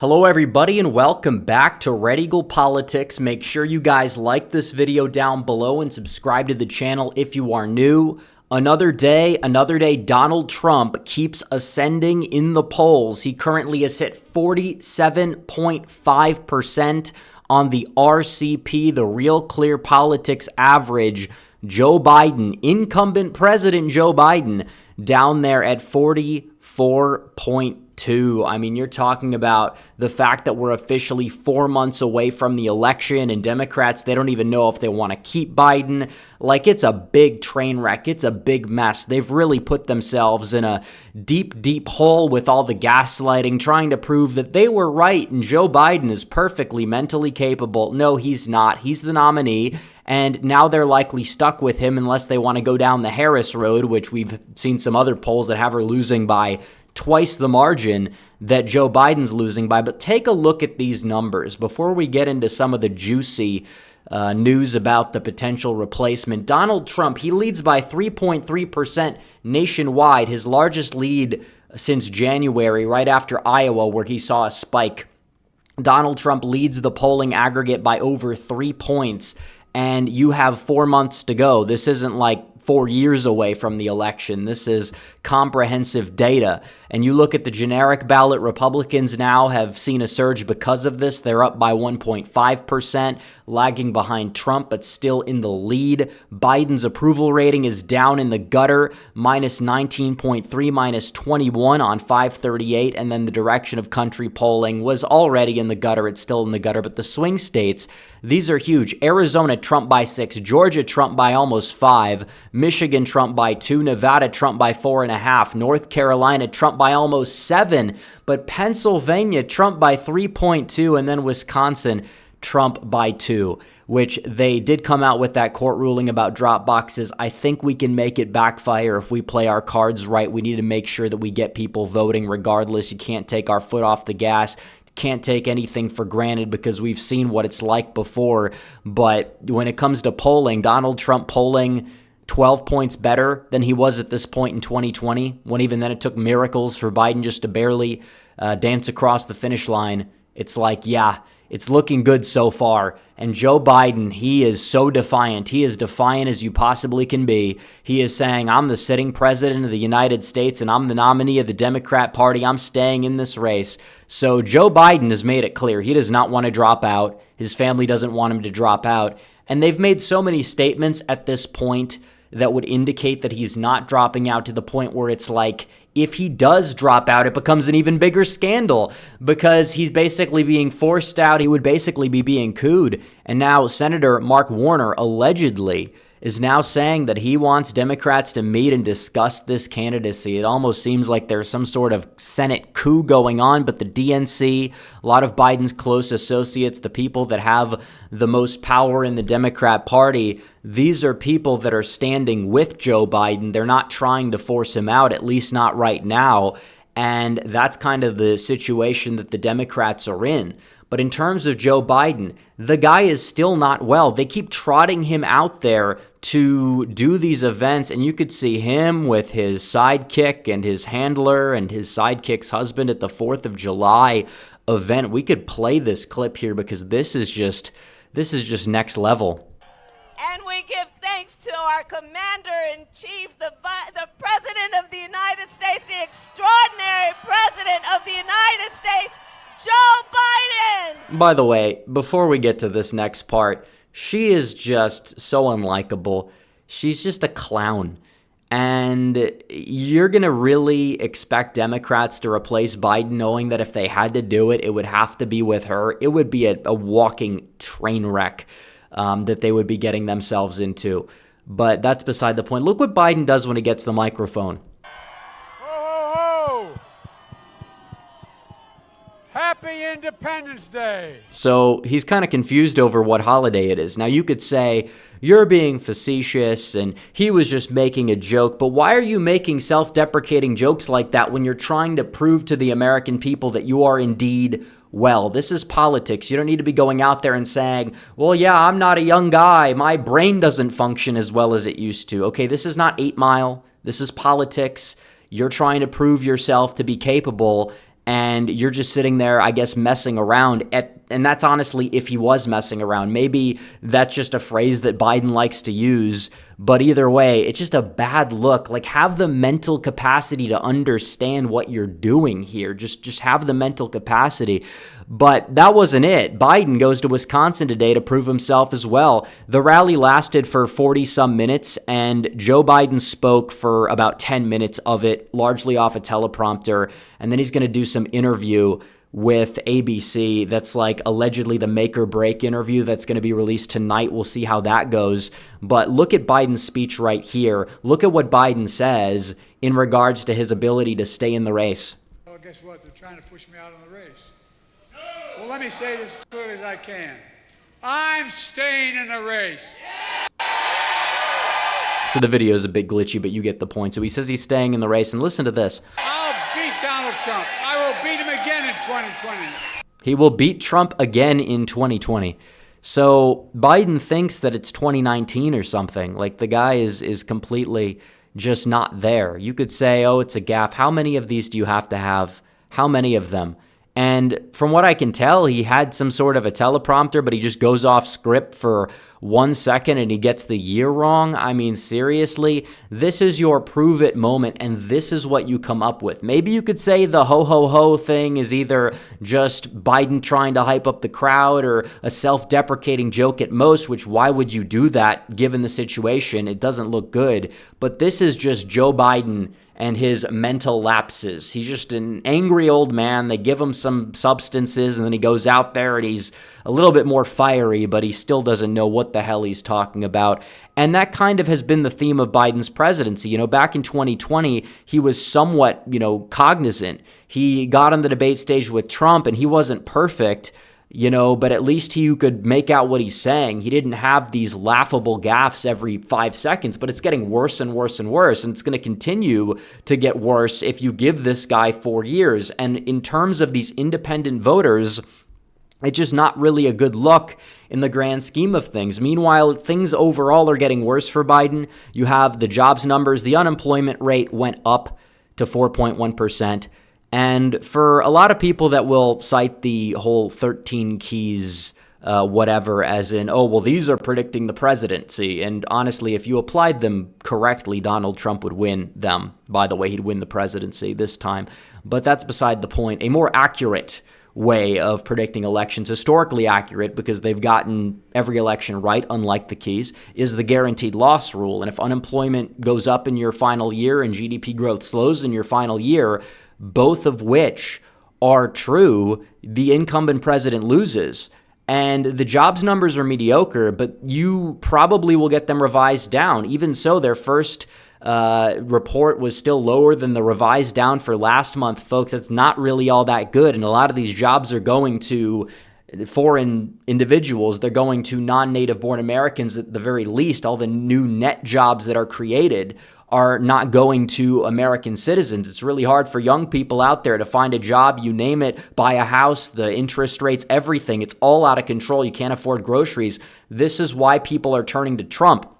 Hello everybody and welcome back to Red Eagle Politics. Make sure you guys like this video down below and subscribe to the channel if you are new. Another day, Donald Trump keeps ascending in the polls. He currently has hit 47.5% on the RCP, the Real Clear Politics average. Joe Biden, incumbent President Joe Biden, down there at 44.2%. I mean, you're talking about the fact that we're officially 4 months away from the election, and Democrats, they don't even know if they want to keep Biden. Like, it's a big train wreck. It's a big mess. They've really put themselves in a deep, deep hole with all the gaslighting, trying to prove that they were right and Joe Biden is perfectly mentally capable. No, he's not. He's the nominee. And now they're likely stuck with him unless they want to go down the Harris road, which we've seen some other polls that have her losing by twice the margin that Joe Biden's losing by. But take a look at these numbers before we get into some of the juicy news about the potential replacement. Donald Trump, he leads by 3.3% nationwide, his largest lead since January, right after Iowa, where he saw a spike. Donald Trump leads the polling aggregate by over 3 points, and you have 4 months to go. This isn't like 4 years away from the election. This is comprehensive data. And you look at the generic ballot, Republicans now have seen a surge because of this. They're up by 1.5%, lagging behind Trump, but still in the lead. Biden's approval rating is down in the gutter, minus 19.3, minus 21 on 538. And then the direction of country polling was already in the gutter. It's still in the gutter, but the swing states, these are huge. Arizona, Trump by 6. Georgia, Trump by almost 5. Michigan, Trump by 2. Nevada, Trump by 4.5. North Carolina, Trump by almost 7. But Pennsylvania, Trump by 3.2. And then Wisconsin, Trump by 2, which they did come out with that court ruling about drop boxes. I think we can make it backfire if we play our cards right. We need to make sure that we get people voting regardless. You can't take our foot off the gas. Can't take anything for granted because we've seen what it's like before. But when it comes to polling, Donald Trump polling 12 points better than he was at this point in 2020, when even then it took miracles for Biden just to barely dance across the finish line. It's like, yeah, it's looking good so far. And Joe Biden, he is so defiant. He is defiant as you possibly can be. He is saying, I'm the sitting president of the United States and I'm the nominee of the Democrat Party. I'm staying in this race. So Joe Biden has made it clear he does not want to drop out. His family doesn't want him to drop out. And they've made so many statements at this point that would indicate that he's not dropping out, to the point where it's like, if he does drop out, it becomes an even bigger scandal because he's basically being forced out. He would basically be being cooed. And now Senator Mark Warner allegedly is now saying that he wants Democrats to meet and discuss this candidacy. It almost seems like there's some sort of Senate coup going on, but the DNC, a lot of Biden's close associates, the people that have the most power in the Democrat Party, these are people that are standing with Joe Biden. They're not trying to force him out, at least not right now. And that's kind of the situation that the Democrats are in. But in terms of Joe Biden, the guy is still not well. They keep trotting him out there to do these events, and you could see him with his sidekick and his handler and his sidekick's husband at the 4th of July event. We could play this clip here because this is just next level. And we give thanks to our Commander-in-Chief, the President of the United States, the extraordinary President of the United States, Joe Biden! By the way, before we get to this next part, she is just so unlikable. She's just a clown. And you're going to really expect Democrats to replace Biden, knowing that if they had to do it, it would have to be with her. It would be a walking train wreck that they would be getting themselves into. But that's beside the point. Look what Biden does when he gets the microphone. Happy Independence Day! So he's kind of confused over what holiday it is. Now you could say, you're being facetious and he was just making a joke, but why are you making self-deprecating jokes like that when you're trying to prove to the American people that you are indeed well? This is politics. You don't need to be going out there and saying, well, yeah, I'm not a young guy. My brain doesn't function as well as it used to. Okay, this is not 8 Mile. This is politics. You're trying to prove yourself to be capable. and you're just sitting there, I guess, messing around. And that's honestly if he was messing around. Maybe that's just a phrase that Biden likes to use. But either way, it's just a bad look. Like, have the mental capacity to understand what you're doing here. Just have the mental capacity. But that wasn't it. Biden goes to Wisconsin today to prove himself as well. The rally lasted for 40-some minutes, and Joe Biden spoke for about 10 minutes of it, largely off a teleprompter. And then he's going to do some interview with ABC that's like allegedly the make or break interview that's going to be released tonight. We'll see how that goes. But look at Biden's speech right here. Look at what Biden says in regards to his ability to stay in the race. Well, guess what? They're trying to push me out of the race. Well, let me say this as clearly as I can. I'm staying in the race. So the video is a bit glitchy, but you get the point. So he says he's staying in the race, and listen to this. I'll beat Donald Trump. I will beat him again in 2020. He will beat Trump again in 2020. So Biden thinks that it's 2019 or something. Like, the guy is completely just not there. You could say, oh, it's a gaffe. How many of these do you have to have? How many of them? And from what I can tell, he had some sort of a teleprompter, but he just goes off script for 1 second and he gets the year wrong. I mean, seriously, this is your prove it moment, and this is what you come up with. Maybe you could say the ho ho ho thing is either just Biden trying to hype up the crowd or a self-deprecating joke at most, which why would you do that given the situation? It doesn't look good. But this is just Joe Biden and his mental lapses. He's just an angry old man. They give him some substances, and then he goes out there and he's a little bit more fiery, but he still doesn't know what the hell he's talking about. And that kind of has been the theme of Biden's presidency. You know, back in 2020, he was somewhat, cognizant. He got on the debate stage with Trump, and he wasn't perfect, but at least you could make out what he's saying. He didn't have these laughable gaffes every 5 seconds, but it's getting worse and worse and worse, and it's going to continue to get worse if you give this guy 4 years. And in terms of these independent voters, it's just not really a good look in the grand scheme of things. Meanwhile, things overall are getting worse for Biden. You have the jobs numbers. The unemployment rate went up to 4.1%. And for a lot of people that will cite the whole 13 keys, whatever, as in, oh, well, these are predicting the presidency. And honestly, if you applied them correctly, Donald Trump would win them. By the way, he'd win the presidency this time. But that's beside the point. A more accurate way of predicting elections, historically accurate because they've gotten every election right, unlike the keys, is the guaranteed loss rule. And if unemployment goes up in your final year and GDP growth slows in your final year, both of which are true, the incumbent president loses. And the jobs numbers are mediocre, but you probably will get them revised down. Even so, their first report was still lower than the revised down for last month, folks. It's not really all that good. And a lot of these jobs are going to foreign individuals. They're going to non-native born Americans at the very least. All the new net jobs that are created are not going to American citizens. It's really hard for young people out there to find a job, you name it, buy a house, the interest rates, everything. It's all out of control. You can't afford groceries. This is why people are turning to Trump.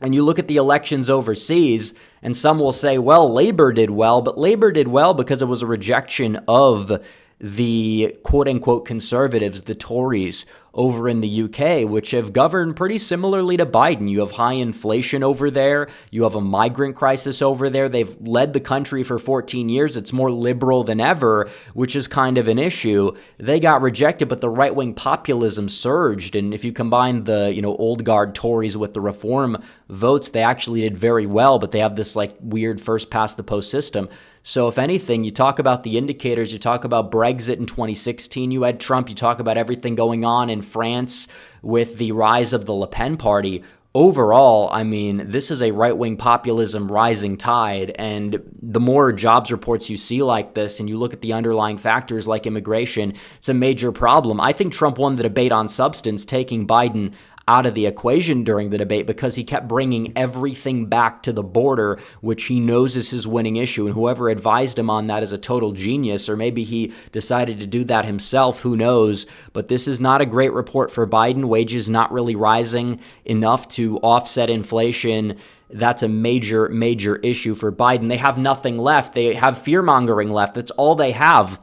And you look at the elections overseas, and some will say, well, Labor did well, but Labor did well because it was a rejection of the quote-unquote conservatives, the Tories, over in the UK, which have governed pretty similarly to Biden. You have high inflation over there. You have a migrant crisis over there. They've led the country for 14 years. It's more liberal than ever, which is kind of an issue. They got rejected, but the right-wing populism surged. And if you combine the, old guard Tories with the reform votes, they actually did very well, but they have this weird first past the post system. So if anything, you talk about the indicators, you talk about Brexit in 2016, you had Trump, you talk about everything going on in France with the rise of the Le Pen party. Overall, I mean, this is a right-wing populism rising tide, and the more jobs reports you see like this, and you look at the underlying factors like immigration, it's a major problem. I think Trump won the debate on substance, taking Biden out of the equation during the debate because he kept bringing everything back to the border, which he knows is his winning issue. And whoever advised him on that is a total genius, or maybe he decided to do that himself. Who knows? But this is not a great report for Biden. Wages not really rising enough to offset inflation. That's a major, major issue for Biden. They have nothing left. They have fear-mongering left. That's all they have.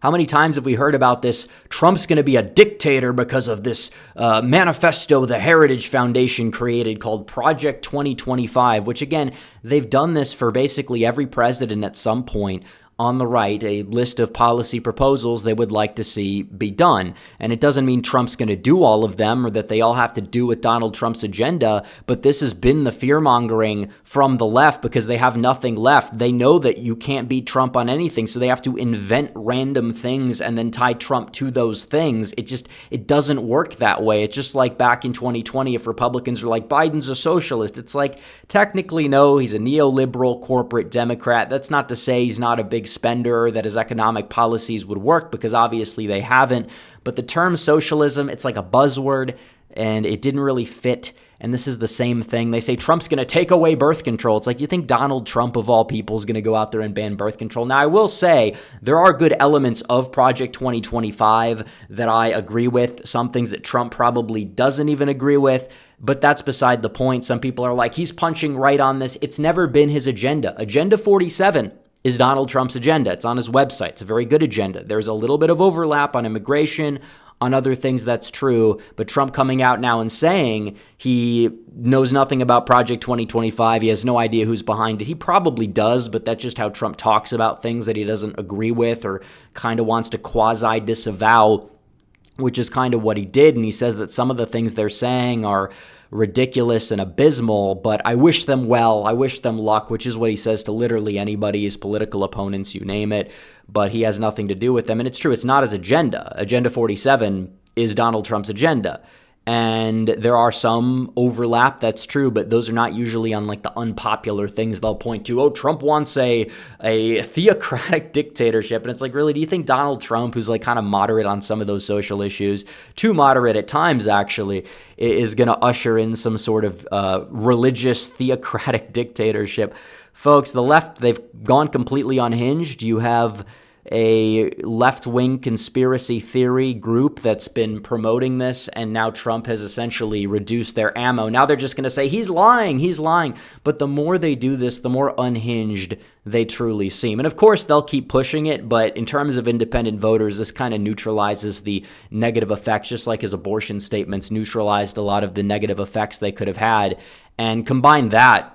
How many times have we heard about this? Trump's going to be a dictator because of this manifesto the Heritage Foundation created called Project 2025, which again, they've done this for basically every president at some point. On the right, a list of policy proposals they would like to see be done. And it doesn't mean Trump's going to do all of them or that they all have to do with Donald Trump's agenda, but this has been the fear-mongering from the left because they have nothing left. They know that you can't beat Trump on anything, so they have to invent random things and then tie Trump to those things. It doesn't work that way. It's just like back in 2020, if Republicans were like, Biden's a socialist, it's like, technically, no, he's a neoliberal corporate Democrat. That's not to say he's not a big spender, that his economic policies would work, because obviously they haven't. But the term socialism, it's like a buzzword, and it didn't really fit. And this is the same thing. They say Trump's going to take away birth control. It's like, you think Donald Trump, of all people, is going to go out there and ban birth control? Now, I will say there are good elements of Project 2025 that I agree with. Some things that Trump probably doesn't even agree with. But that's beside the point. Some people are like, he's punching right on this. It's never been his agenda. Agenda 47 is Donald Trump's agenda. It's on his website. It's a very good agenda. There's a little bit of overlap on immigration, on other things, that's true. But Trump coming out now and saying he knows nothing about Project 2025, he has no idea who's behind it. He probably does, but that's just how Trump talks about things that he doesn't agree with or kind of wants to quasi-disavow, which is kind of what he did. And he says that some of the things they're saying are ridiculous and abysmal, but I wish them well. I wish them luck, which is what he says to literally anybody, his political opponents, you name it. But he has nothing to do with them. And it's true, it's not his agenda. Agenda 47 is Donald Trump's agenda. And there are some overlap, that's true, but those are not usually on like the unpopular things they'll point to. Oh, Trump wants a theocratic dictatorship. And it's like, really, do you think Donald Trump, who's like kind of moderate on some of those social issues, too moderate at times actually, is going to usher in some sort of religious theocratic dictatorship? Folks, the left, they've gone completely unhinged. You have a left-wing conspiracy theory group that's been promoting this, and now Trump has essentially reduced their ammo. Now they're just going to say, he's lying, he's lying. But the more they do this, the more unhinged they truly seem. And of course, they'll keep pushing it, but in terms of independent voters, this kind of neutralizes the negative effects, just like his abortion statements neutralized a lot of the negative effects they could have had. And combine that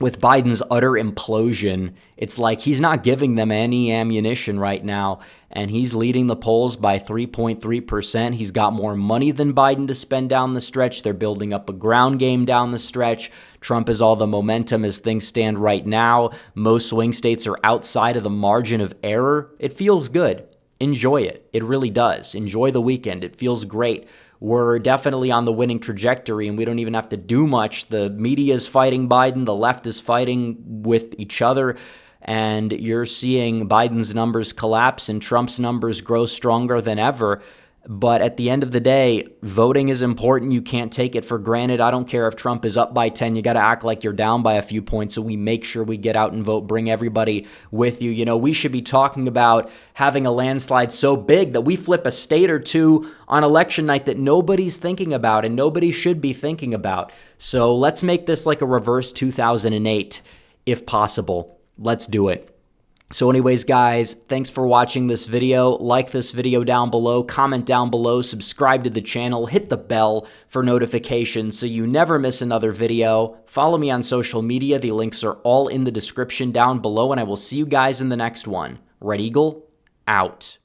with Biden's utter implosion, it's like he's not giving them any ammunition right now, and he's leading the polls by 3.3%. He's got more money than Biden to spend down the stretch. They're building up a ground game down the stretch. Trump has all the momentum as things stand right now. Most swing states are outside of the margin of error. It feels good. Enjoy it. It really does. Enjoy the weekend. It feels great. We're definitely on the winning trajectory, and we don't even have to do much. The media is fighting Biden. The left is fighting with each other. And you're seeing Biden's numbers collapse and Trump's numbers grow stronger than ever. But at the end of the day, voting is important. You can't take it for granted. I don't care if Trump is up by 10. You got to act like you're down by a few points, so we make sure we get out and vote. Bring everybody with you. You know, we should be talking about having a landslide so big that we flip a state or two on election night that nobody's thinking about and nobody should be thinking about. So let's make this like a reverse 2008 if possible. Let's do it. So anyways, guys, thanks for watching this video. Like this video down below, comment down below, subscribe to the channel, hit the bell for notifications so you never miss another video. Follow me on social media. The links are all in the description down below, and I will see you guys in the next one. Red Eagle, out.